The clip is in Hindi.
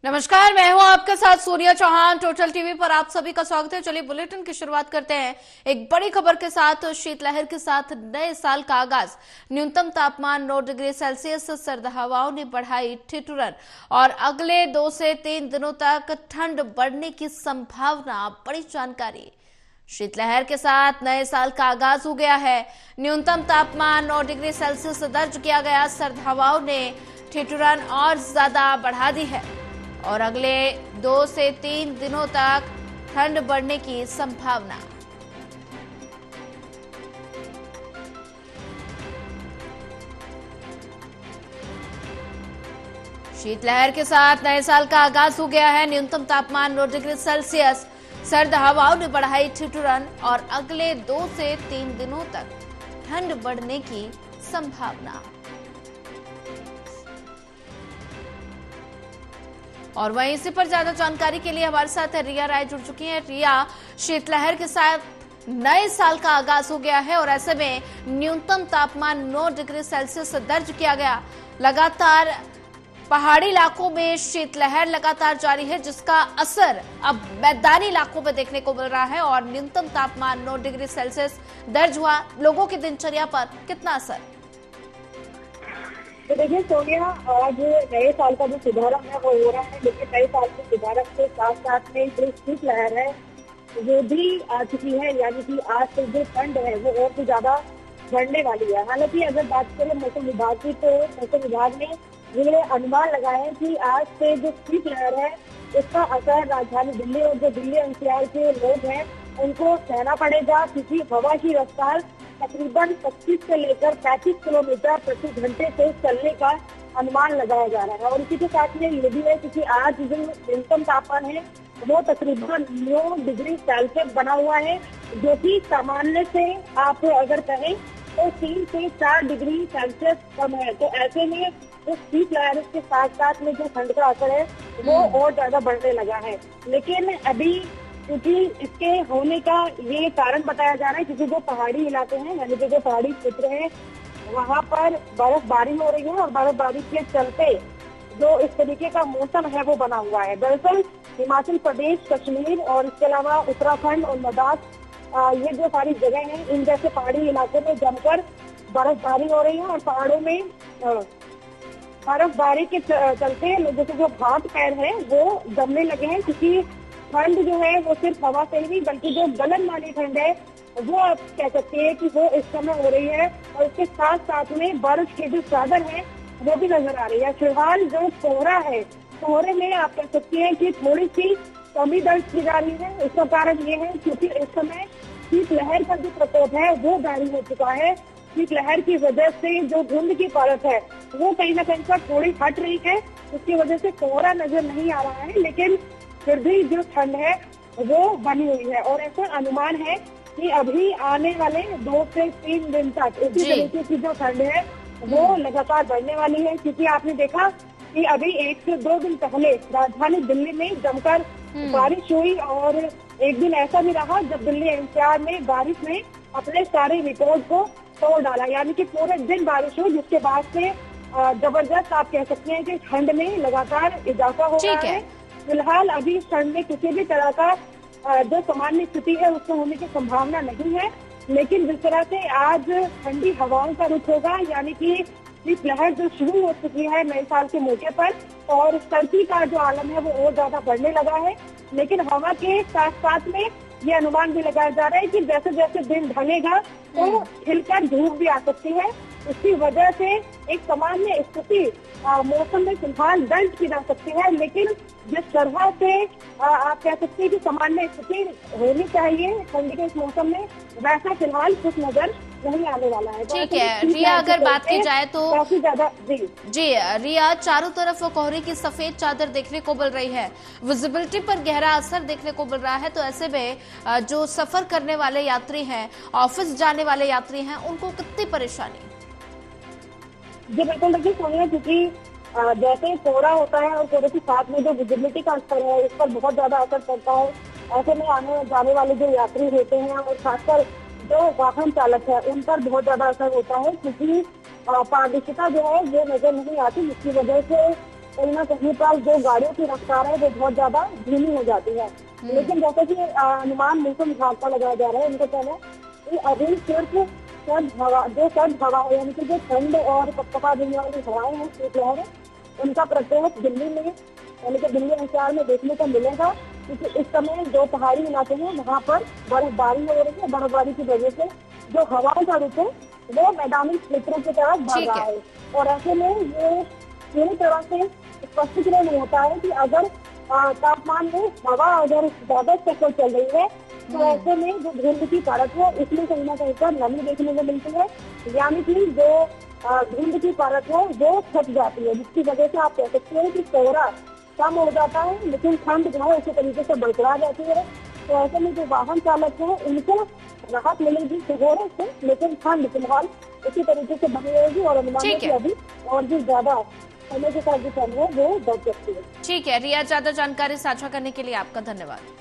नमस्कार, मैं हूं आपके साथ सोनिया चौहान। टोटल टीवी पर आप सभी का स्वागत है। चलिए बुलेटिन की शुरुआत करते हैं एक बड़ी खबर के साथ। शीतलहर के साथ नए साल का आगाज। न्यूनतम तापमान 9 डिग्री सेल्सियस, सर्द हवाओं ने बढ़ाई ठिठुरन और अगले 2 से 3 दिनों तक ठंड बढ़ने की संभावना। बड़ी जानकारी। शीतलहर के साथ नए साल का आगाज हो गया है। न्यूनतम तापमान 9 डिग्री सेल्सियस दर्ज किया गया। सर्द हवाओं ने ठिठुरन और ज्यादा बढ़ा दी है और अगले 2 से 3 दिनों तक ठंड बढ़ने की संभावना। शीतलहर के साथ नए साल का आगाज हो गया है। न्यूनतम तापमान 9 डिग्री सेल्सियस, सर्द हवाओं ने बढ़ाई ठिठुरन और अगले 2 से 3 दिनों तक ठंड बढ़ने की संभावना। और वहीं इसी पर ज्यादा जानकारी के लिए हमारे साथ रिया राय जुड़ चुकी हैं। रिया, शीतलहर के साथ नए साल का आगाज हो गया है और ऐसे में न्यूनतम तापमान 9 डिग्री सेल्सियस दर्ज किया गया। लगातार पहाड़ी इलाकों में शीतलहर लगातार जारी है, जिसका असर अब मैदानी इलाकों में देखने को मिल रहा है और न्यूनतम तापमान 9 डिग्री सेल्सियस दर्ज हुआ। लोगों की दिनचर्या पर कितना असर? तो देखिए सोनिया, आज नए साल का जो शुभारंभ है वो हो रहा है, लेकिन नए साल के शुभारंभ के साथ साथ में जो शीतलहर है वो भी आ चुकी है। यानी कि आज से जो ठंड है वो और भी ज्यादा बढ़ने वाली है। हालांकि अगर बात करें मौसम विभाग की, तो मौसम विभाग ने ये अनुमान लगाया है कि आज से जो शीतलहर है उसका असर राजधानी दिल्ली और जो दिल्ली एनसीआर के लोग हैं उनको सहना पड़ेगा, क्योंकि हवा की रफ्तार तकरीबन 25 से लेकर 35 किलोमीटर प्रति घंटे से चलने का अनुमान लगाया जा रहा है। और इसी के साथ में ये भी है क्योंकि आज जो न्यूनतम तापमान है वो तकरीबन 9 डिग्री सेल्सियस बना हुआ है, जो कि सामान्य से आप अगर कहें तो 3 से 4 डिग्री सेल्सियस कम है। तो ऐसे में जो शीतलहर के साथ साथ में जो ठंड का असर है वो और ज्यादा बढ़ने लगा है। लेकिन अभी क्योंकि इसके होने का ये कारण बताया जा रहा है, क्योंकि जो पहाड़ी इलाके हैं यानी कि जो पहाड़ी क्षेत्र है वहाँ पर बर्फबारी हो रही है और बर्फबारी के चलते जो इस तरीके का मौसम है वो बना हुआ है। दरअसल हिमाचल प्रदेश, कश्मीर और इसके अलावा उत्तराखंड और लद्दाख, ये जो सारी जगह हैं इन जैसे पहाड़ी इलाकों में जमकर बर्फबारी हो रही है और पहाड़ों में बर्फबारी के चलते जैसे जो हाथ पैर है वो जमने लगे हैं, क्योंकि ठंड जो है वो सिर्फ हवा से नहीं बल्कि जो गलन वाली ठंड है वो आप कह सकते हैं कि वो इस समय हो रही है। और इसके साथ साथ में बर्फ की जो चादर है वो भी नजर आ रही है। फिलहाल जो कोहरा है, कोहरे में आप कह सकते हैं कि थोड़ी सी कमी दर्ज की जा रही है। इसका कारण ये है क्योंकि इस समय शीतलहर का जो प्रकोप है वो जारी हो चुका है। शीतलहर की वजह से जो धुंध की परत है वो कहीं ना कहीं पर थोड़ी हट रही है, उसकी वजह से कोहरा नजर नहीं आ रहा है, लेकिन फिर भी जो ठंड है वो बनी हुई है। और ऐसा अनुमान है कि अभी आने वाले 2 से 3 दिन तक इसी तरीके की जो ठंड है वो लगातार बढ़ने वाली है। क्योंकि आपने देखा कि अभी 1 से 2 दिन पहले राजधानी दिल्ली में जमकर बारिश हुई और एक दिन ऐसा भी रहा जब दिल्ली एनसीआर में बारिश ने अपने सारे रिकॉर्ड को तोड़ डाला। यानी कि पूरे दिन बारिश हुई, जिसके बाद से जबरदस्त आप कह सकते हैं कि ठंड में लगातार इजाफा हो रहा है। फिलहाल अभी ठंड में किसी भी तरह का जो सामान्य स्थिति है उसको होने की संभावना नहीं है, लेकिन जिस तरह से आज ठंडी हवाओं का रुख होगा, यानी कि शीतलहर जो शुरू हो चुकी है नए साल के मौके पर, और सर्दी का जो आलम है वो और ज्यादा बढ़ने लगा है। लेकिन हवा के साथ साथ में ये अनुमान भी लगाया जा रहा है कि जैसे जैसे दिन ढलेगा तो खिलकर धूप भी आ सकती है। इसकी वजह से एक सामान्य स्थिति मौसम में फिलहाल दर्ज की जा सकती है, लेकिन जिस तरह से आप कह सकते हैं कि सामान्य स्थिति होनी चाहिए ठंडी के इस मौसम में, वैसा फिलहाल कुछ नजर नहीं आने वाला है। ठीक है रिया, अगर बात की जाए तो काफी ज्यादा जी रिया, चारों तरफ कोहरे की सफेद चादर देखने को मिल रही है, विजिबिलिटी पर गहरा असर देखने को मिल रहा है। तो ऐसे में जो सफर करने वाले यात्री हैं, ऑफिस जाने वाले यात्री हैं, उनको कितनी परेशानी? जी बिल्कुल, देखिए सोनिया, क्योंकि जैसे कोहरा होता है और कोहरे के साथ में जो विजिबिलिटी का स्तर है उस पर बहुत ज्यादा असर पड़ता है। ऐसे में आने जाने वाले जो यात्री होते हैं और खासकर जो वाहन चालक है उन पर बहुत ज्यादा असर होता है, क्योंकि पारदर्शिता जो है वो नजर नहीं आती, जिसकी वजह से कहीं ना कहीं पर जो गाड़ियों की रफ्तार है वो बहुत ज्यादा धीमी हो जाती है। लेकिन जैसे कि अनुमान मौसम विभाग का लगाया जा रहा है, उनको कहना है कि अभी सिर्फ सर्द हवा है, यानी कि जो ठंड और कपकपा देने वाली हवाएं हैं, शीतलहर, उनका प्रकोप दिल्ली में यानी कि दिल्ली एनसीआर में देखने को मिलेगा। क्योंकि इस समय जो पहाड़ी इलाके हैं वहाँ पर बर्फबारी हो रही है। बर्फबारी की वजह से जो हवाओं का रुख है वो मैदानी क्षेत्रों की तरफ बढ़ ठीक रहा है। है। और ऐसे में ये पूरी तरह से स्पष्टीकरण नहीं होता है कि अगर तापमान में हवा अगर ज्यादा स्तर पर चल रही है तो ऐसे में जो धुंध की परत है इसमें कहीं ना कहीं पर नमी देखने को मिलती है, यानी कि जो धुंध की परत है वो छट जाती है, जिसकी वजह से आप कह सकते हैं कि कोहरा कम हो जाता है, लेकिन ठंड जो है उसी तरीके से बरकरार रहती है। तो ऐसे में जो वाहन चालक है उनको राहत मिलेगी कोहरे से, लेकिन ठंड फिलहाल इसी तरीके से बनी रहेगी और अनुमान है कि अभी और भी ज्यादा समय के साथ जो ठंड है वो बढ़ सकती है। ठीक है रिया, ज्यादा जानकारी साझा करने के लिए आपका धन्यवाद।